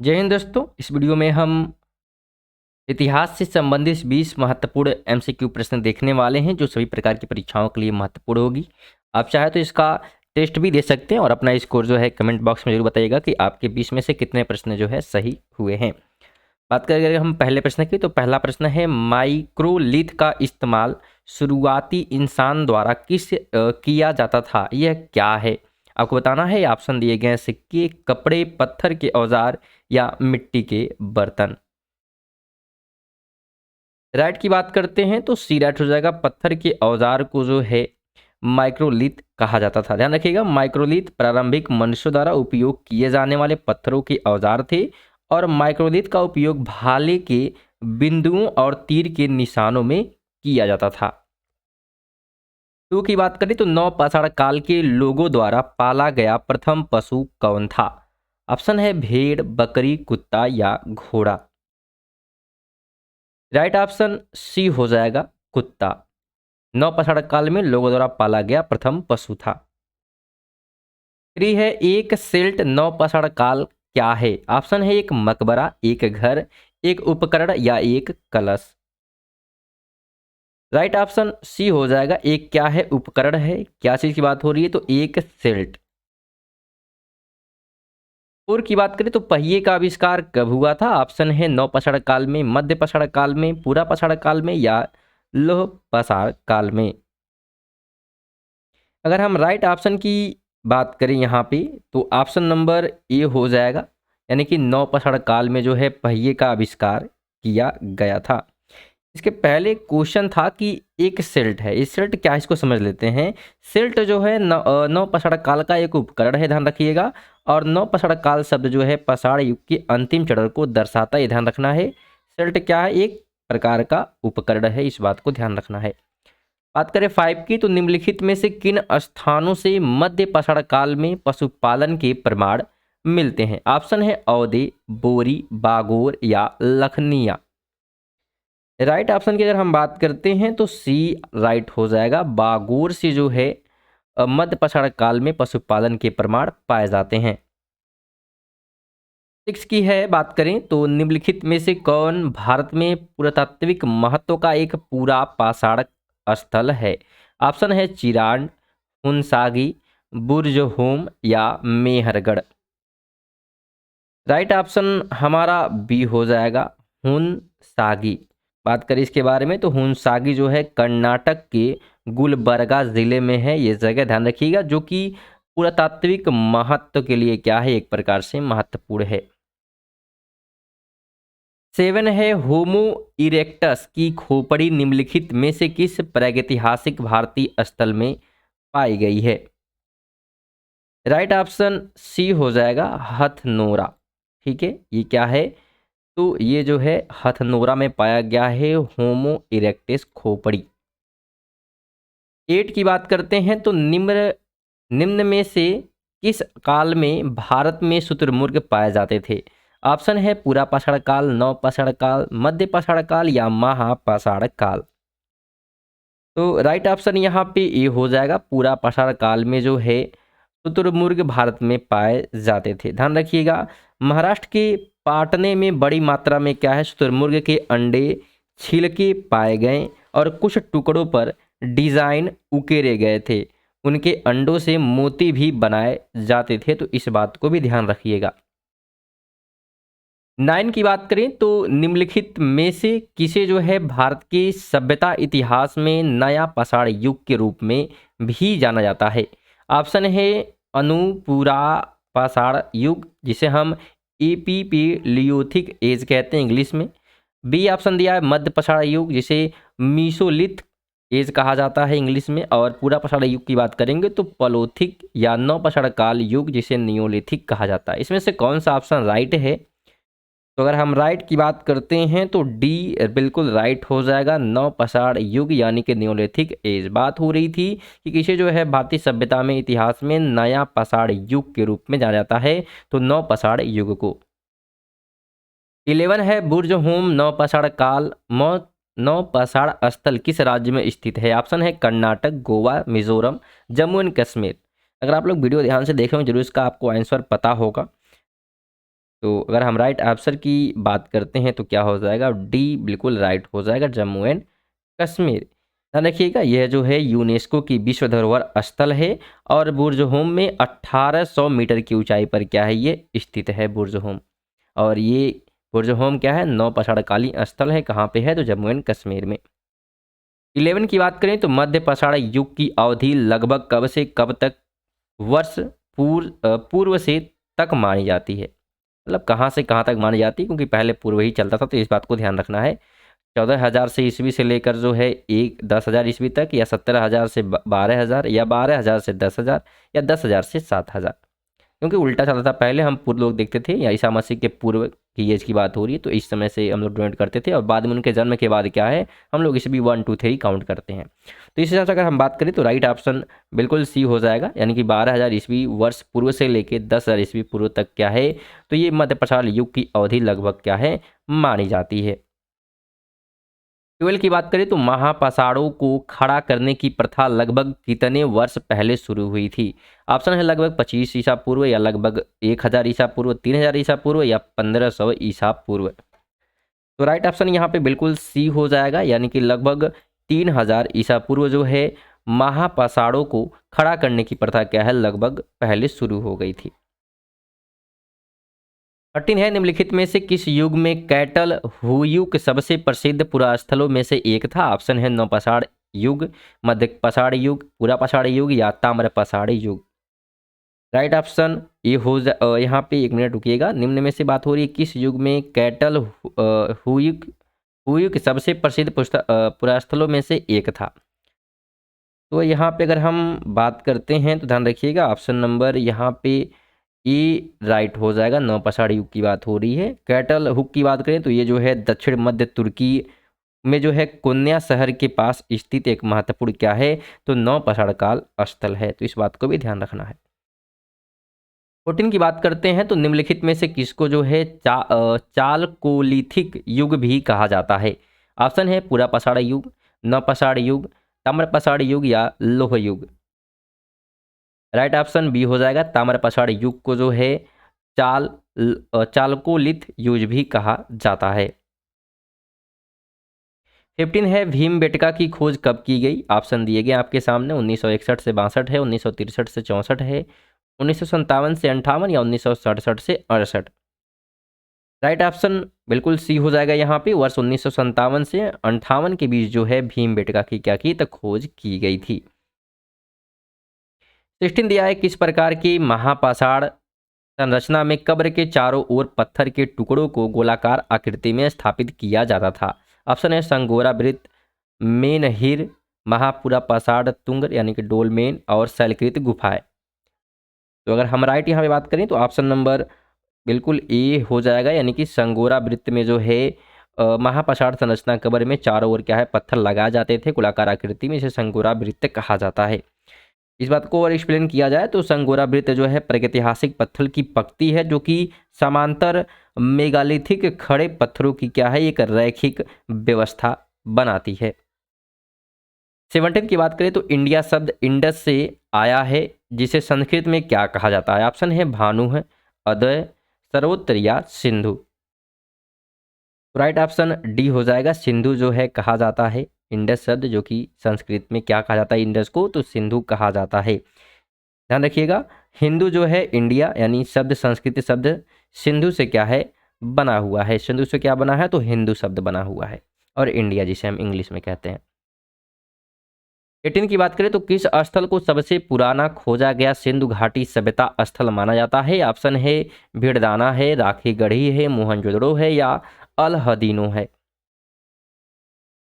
जय हिंद दोस्तों। इस वीडियो में हम इतिहास से संबंधित 20 महत्वपूर्ण एमसीक्यू प्रश्न देखने वाले हैं जो सभी प्रकार की परीक्षाओं के लिए महत्वपूर्ण होगी। आप चाहे तो इसका टेस्ट भी दे सकते हैं और अपना स्कोर जो है कमेंट बॉक्स में जरूर बताइएगा कि आपके 20 में से कितने प्रश्न जो है सही हुए हैं। बात करें अगर हम पहले प्रश्न की, तो पहला प्रश्न है माइक्रोलिथ का इस्तेमाल शुरुआती इंसान द्वारा किया जाता था, यह क्या है? आपको बताना है। ऑप्शन दिए गए हैं सिक्के, कपड़े, पत्थर के औजार या मिट्टी के बर्तन। राइट की बात करते हैं तो सी राइट हो जाएगा। पत्थर के औजार को जो है माइक्रोलिथ कहा जाता था। ध्यान रखिएगा, माइक्रोलिथ प्रारंभिक मनुष्यों द्वारा उपयोग किए जाने वाले पत्थरों के औजार थे और माइक्रोलिथ का उपयोग भाले के बिंदुओं और तीर के निशानों में किया जाता था। टू की बात करें तो नवपाषाण काल के लोगों द्वारा पाला गया प्रथम पशु कौन था? ऑप्शन है भेड़, बकरी, कुत्ता या घोड़ा। राइट ऑप्शन सी हो जाएगा, कुत्ता। नवपाषाण काल में लोगों द्वारा पाला गया प्रथम पशु था। थ्री है एक सिल्ट नवपाषाण काल क्या है? ऑप्शन है एक मकबरा, एक घर, एक उपकरण या एक कलश। राइट ऑप्शन सी हो जाएगा, एक क्या है? उपकरण है। क्या चीज की बात हो रही है? तो एक सिल्ट। फोर की बात करें तो पहिए का आविष्कार कब हुआ था? ऑप्शन है नवपाषाण काल में, मध्य पाषाण काल में, पूरा पाषाण काल में या लोह पाषाण काल में। अगर हम राइट ऑप्शन की बात करें यहाँ पे तो ऑप्शन नंबर ए हो जाएगा, यानी कि नवपाषाण काल में जो है पहिए का आविष्कार किया गया था। इसके पहले क्वेश्चन था कि एक सिल्ट है, इस सिल्ट क्या है इसको समझ लेते हैं। सिल्ट जो है नवपाषाण काल का एक उपकरण है, ध्यान रखिएगा। और नवपाषाण काल शब्द जो है पाषाण युग के अंतिम चरण को दर्शाता है, ध्यान रखना है। सिल्ट क्या है? एक प्रकार का उपकरण है, इस बात को ध्यान रखना है। बात करें फाइव की, तो निम्नलिखित में से किन स्थानों से मध्य पाषाण काल में पशुपालन के प्रमाण मिलते हैं? ऑप्शन है औदे, बोरी, बागोर या लखनिया। राइट ऑप्शन की अगर हम बात करते हैं तो सी राइट हो जाएगा। बागोर से जो है मध्य पाषाण काल में पशुपालन के प्रमाण पाए जाते हैं। सिक्स की है बात करें तो निम्नलिखित में से कौन भारत में पुरातात्विक महत्व का एक पूरा पाषाण स्थल है? ऑप्शन है चिरांड, हुनसागी, बुर्ज होम या मेहरगढ़। राइट ऑप्शन हमारा बी हो जाएगा, हुनसागी। बात करें इसके बारे में तो हुनसागी जो है कर्नाटक के गुलबर्गा जिले में है ये जगह, ध्यान रखिएगा, जो कि पुरातात्विक महत्व के लिए क्या है? एक प्रकार से महत्वपूर्ण है। सेवन है होमो इरेक्टस की खोपड़ी निम्नलिखित में से किस प्रागैतिहासिक भारतीय स्थल में पाई गई है? राइट ऑप्शन सी हो जाएगा, हथनोरा। ठीक है, ये क्या है? तो ये जो है हथनोरा में पाया गया है होमो इरेक्टस खोपड़ी। एट की बात करते हैं तो निम्न निम्न में से किस काल में भारत में शुतुरमुर्ग पाए जाते थे? ऑप्शन है पूरा पाषाण काल, नवपाषाण काल, मध्य पाषाण काल या महापाषाण काल। तो राइट ऑप्शन यहाँ पे ये हो जाएगा, पूरा पाषाण काल में जो है शुतुरमुर्ग भारत में पाए जाते थे। ध्यान रखिएगा, महाराष्ट्र के पाटने में बड़ी मात्रा में क्या है? शुतुरमुर्ग के अंडे छिलके पाए गए और कुछ टुकड़ों पर डिजाइन उकेरे गए थे। उनके अंडों से मोती भी बनाए जाते थे, तो इस बात को भी ध्यान रखिएगा। 9 की बात करें तो निम्नलिखित में से किसे जो है भारत के सभ्यता इतिहास में नया पाषाण युग के रूप में भी जाना जाता है? ऑप्शन है अनुपुरा पाषाण युग, जिसे हम एपीपीलियोथिक एज कहते हैं इंग्लिश में। बी ऑप्शन दिया है मध्य पाषाण युग, जिसे मीसोलिथ एज कहा जाता है इंग्लिश में। और पूरा पाषाण युग की बात करेंगे तो पलोथिक या नवपाषाण काल युग, जिसे नियोलिथिक कहा जाता है। इसमें से कौन सा ऑप्शन राइट है? तो अगर हम राइट की बात करते हैं तो डी बिल्कुल राइट हो जाएगा, नवपाषाण युग यानी कि नियोलिथिक एज। बात हो रही थी कि किसे जो है भारतीय सभ्यता में इतिहास में नया पाषाण युग के रूप में जाना जाता है, तो नवपाषाण युग को। 11 है बुर्ज होम नवपाषाण काल नवपाषाण स्थल किस राज्य में स्थित है? ऑप्शन है कर्नाटक, गोवा, मिजोरम, जम्मू एंड कश्मीर। अगर आप लोग वीडियो ध्यान से देखें जरूर इसका आपको आंसर पता होगा। तो अगर हम राइट आंसर की बात करते हैं तो क्या हो जाएगा, डी बिल्कुल राइट हो जाएगा, जम्मू एंड कश्मीर। ध्यान रखिएगा, यह जो है यूनेस्को की विश्व धरोहर स्थल है और बुर्ज होम में 1800 मीटर की ऊंचाई पर क्या है, ये स्थित है बुर्ज होम। और ये बुर्ज होम क्या है, नौपाषाणकालीन स्थल है, कहाँ पे है, तो जम्मू एंड कश्मीर में। 11 की बात करें तो मध्य पाषाण युग की अवधि लगभग कब से कब तक वर्ष पूर्व से तक मानी जाती है, मतलब कहाँ से कहाँ तक मानी जाती है, क्योंकि पहले पूर्व ही चलता था, तो इस बात को ध्यान रखना है। 14,000 से ईस्वी से लेकर जो है 10,000 ईस्वी तक, या 17,000 से 12,000, या 12,000 से 10,000, या 10,000 से 7,000। क्योंकि उल्टा चलता था, पहले हम पूर्व लोग देखते थे, या ईसा मसीह के पूर्व की एज की बात हो रही है, तो इस समय से हम लोग डोनेट करते थे, और बाद में उनके जन्म के बाद क्या है, हम लोग इसे भी 1 2 3 काउंट करते हैं। तो इस हिसाब से अगर हम बात करें तो राइट ऑप्शन बिल्कुल सी हो जाएगा, यानी कि 12,000 ईस्वी वर्ष पूर्व से लेकर 10,000 ईस्वी पूर्व तक क्या है, तो ये मध्य पाषाण युग की अवधि लगभग क्या है, मानी जाती है। 12 की बात करें तो महापाषाणों को खड़ा करने की प्रथा लगभग कितने वर्ष पहले शुरू हुई थी। ऑप्शन है लगभग 25 ईसा पूर्व, या लगभग 1000 ईसा पूर्व, 3000 ईसा पूर्व, या 1500 ईसा पूर्व। तो राइट ऑप्शन यहाँ पे बिल्कुल सी हो जाएगा, यानी कि लगभग 3000 ईसा पूर्व जो है महापाषाणों को खड़ा करने की प्रथा क्या है, लगभग पहले शुरू हो गई थी। 13 है, निम्नलिखित में से किस युग में कैटल हुयुग सबसे प्रसिद्ध पुरास्थलों में से एक था। ऑप्शन है नवपाषाण युग, मध्य पाषाण युग, पूरा पाषाण युग, या ताम्र पाषाण युग। राइट ऑप्शन ये हो यहाँ पे 1 मिनट रुकिएगा, निम्न में से बात हो रही है किस युग में कैटल हुयुग हुयुग सबसे प्रसिद्ध पुरास्थलों में से एक था। तो यहाँ पे अगर हम बात करते हैं तो ध्यान रखिएगा, ऑप्शन नंबर यहाँ पे ये राइट हो जाएगा, नवपाषाण युग की बात हो रही है। कैटल हुक की बात करें तो ये जो है दक्षिण मध्य तुर्की में जो है कोन्या शहर के पास स्थित एक महत्वपूर्ण क्या है, तो नवपाषाण काल स्थल है, तो इस बात को भी ध्यान रखना है। 14 की बात करते हैं तो निम्नलिखित में से किसको जो है चालकोलिथिक युग भी कहा जाता है। ऑप्शन है पूरा पाषाण युग, नवपाषाण युग, ताम्रपाषाण युग, या लोह युग। राइट ऑप्शन बी हो जाएगा, ताम्रपाषाण युग को जो है चालकोलिथ युग भी कहा जाता है। 15 है, भीमबेटका की खोज कब की गई। ऑप्शन दिए गए आपके सामने, 1961 से 62 है, 1963 से 64 है, 1957 से 58, या 1967 से 68। राइट ऑप्शन बिल्कुल सी हो जाएगा, यहाँ पे वर्ष 1957 से 58 के बीच जो है भीमबेटका की क्या की, तो खोज की गई थी। 16 दिया है, किस प्रकार की महापाषाण संरचना में कब्र के चारों ओर पत्थर के टुकड़ों को गोलाकार आकृति में स्थापित किया जाता था। ऑप्शन है संगोरा वृत्त, मेनहिर, महापुरा पाषाण तुंग यानी कि डोलमेन, और शैलकृत गुफाएं। तो अगर हम राइट यहाँ पे बात करें तो ऑप्शन नंबर बिल्कुल ए हो जाएगा, यानी कि संगोरा वृत्त में जो है महापाषाण संरचना कब्र में चारों ओर क्या है, पत्थर लगाए जाते थे गोलाकार आकृति में, इसे संगोरा वृत्त कहा जाता है। इस बात को और एक्सप्लेन किया जाए तो संगोरा वृत्त जो है प्रागैतिहासिक पत्थर की पंक्ति है, जो कि समांतर मेगालिथिक खड़े पत्थरों की क्या है, एक रैखिक व्यवस्था बनाती है। 17 की बात करें तो इंडिया शब्द इंडस से आया है, जिसे संस्कृत में क्या कहा जाता है। ऑप्शन है भानु है, अदय, सर्वोत्तर, या सिंधु। राइट ऑप्शन डी हो जाएगा, सिंधु जो है कहा जाता है इंडस शब्द, जो कि संस्कृत में क्या कहा जाता है इंडस को, तो सिंधु कहा जाता है। ध्यान रखिएगा, हिंदू जो है इंडिया यानी शब्द संस्कृत शब्द सिंधु से क्या है, बना हुआ है। सिंधु से क्या बना है, तो हिंदू शब्द बना हुआ है, और इंडिया जिसे हम इंग्लिश में कहते हैं। 18 की बात करें तो किस स्थल को सबसे पुराना खोजा गया सिंधु घाटी सभ्यता स्थल माना जाता है। ऑप्शन है भीड़दाना है, राखी गढ़ी है, मोहनजोदड़ो है, या अल-हदीनो है।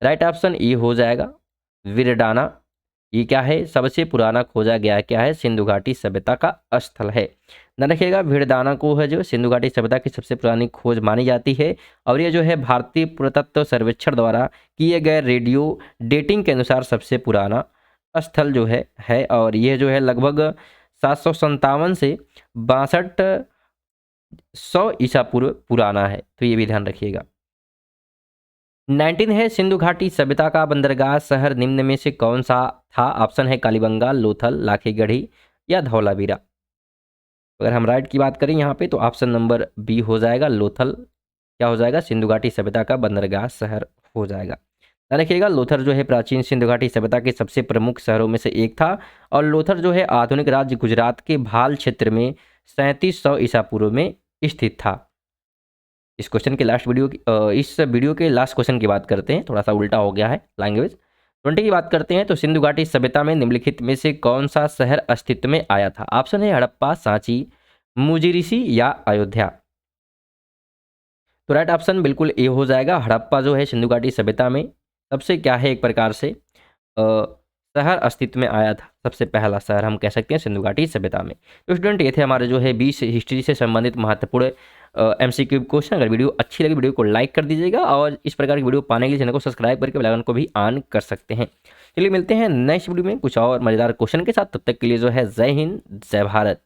राइट ऑप्शन ई हो जाएगा, वीरडाना। ये क्या है, सबसे पुराना खोजा गया क्या है, सिंधु घाटी सभ्यता का स्थल है। ध्यान रखिएगा, भीड़दाना को है जो सिंधु घाटी सभ्यता की सबसे पुरानी खोज मानी जाती है, और ये जो है भारतीय पुरातत्व सर्वेक्षण द्वारा किए गए रेडियो डेटिंग के अनुसार सबसे पुराना स्थल जो है, और ये जो है लगभग 757 से 6200 ईसा पूर्व पुराना है, तो ये भी ध्यान रखिएगा। 19 है, सिंधु घाटी सभ्यता का बंदरगाह शहर निम्न में से कौन सा था। ऑप्शन है कालीबंगा, लोथल, लाखीगढ़ी, या धौलावीरा। अगर हम राइट की बात करें यहाँ पे तो ऑप्शन नंबर बी हो जाएगा, लोथल क्या हो जाएगा, सिंधु घाटी सभ्यता का बंदरगाह शहर हो जाएगा। ध्यान रखिएगा, लोथल जो है प्राचीन सिंधु घाटी सभ्यता के सबसे प्रमुख शहरों में से एक था और लोथल जो है आधुनिक राज्य गुजरात के भाल क्षेत्र में 3700 ईसा पूर्व में स्थित था। इस क्वेश्चन के लास्ट वीडियो इस वीडियो के लास्ट क्वेश्चन की बात करते हैं, थोड़ा सा उल्टा हो गया है लैंग्वेज। 20 की बात करते हैं तो सिंधु घाटी सभ्यता में निम्नलिखित में से कौन सा शहर अस्तित्व में आया था? ऑप्शन है हड़प्पा, सांची, मुजिरिसी या अयोध्या। तो राइट ऑप्शन बिल्कुल ए हो जाएगा, हड़प्पा जो है सिंधु घाटी सभ्यता में सबसे क्या है एक प्रकार से शहर अस्तित्व में आया था, सबसे पहला शहर हम कह सकते हैं सिंधु घाटी सभ्यता में। तो स्टूडेंट ये थे हमारे जो है 20 हिस्ट्री से संबंधित महत्वपूर्ण MCQ क्वेश्चन। अगर वीडियो अच्छी लगी वीडियो को लाइक कर दीजिएगा और इस प्रकार की वीडियो पाने के लिए चैनल को सब्सक्राइब करके बेल आइकन को भी ऑन कर सकते हैं। चलिए मिलते हैं नेक्स्ट वीडियो में कुछ और मजेदार क्वेश्चन के साथ, तब तक के लिए जो है जय हिंद जय भारत।